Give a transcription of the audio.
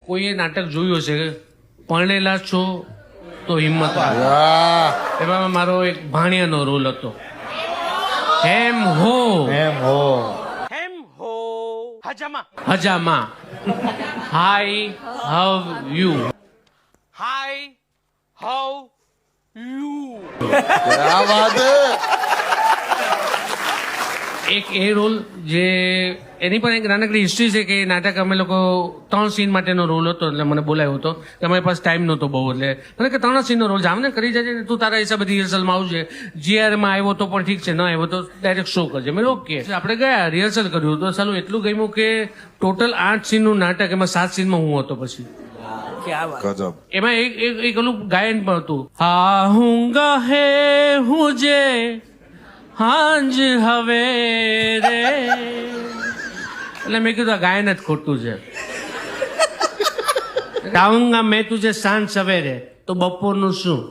કોઈએ નાટક જોયું હશે પરણેલા છો તો હિંમત રાખો. એમાં મારો એક ભાણિયાનો રોલ હતો. હેમ હો હજામાં હાય હાવ યુ એક એ રોલ જે એની પણ એક નાનકડી હિસ્ટ્રી છે કે નાટક અમે લોકો 3 સીન માટેનો રોલ હતો એટલે મને બોલાવ્યો હતો કે અમારી પાસે ટાઈમ નહોતો બહુ એટલે મને કે 3 સીનનો રોલ જામને કરી જજે તું તારા હિસાબે રિહર્સલમાં આવજે જીઆરમાં આવ્યો તો પણ ઠીક છે ન આવ્યો તો ડાયરેક્ટ શો કરજે મેં ઓકે આપણે ગયા રિહર્સલ કર્યું તો સાલું એટલું ગમ્યું કે ટોટલ 8 સીનનું નાટક એમાં 7 સીનમાં હું હતો. પછી એમાં એક ઓલું ગાયન પણ હતું હા હું ગહે હું જે હાંજ હવે રે એટલે મેં કીધું આ ગાયન જ ખોટું છે. ગાઉંગા મેં તુજે સાંજ સવેરે તો બપોરનું શું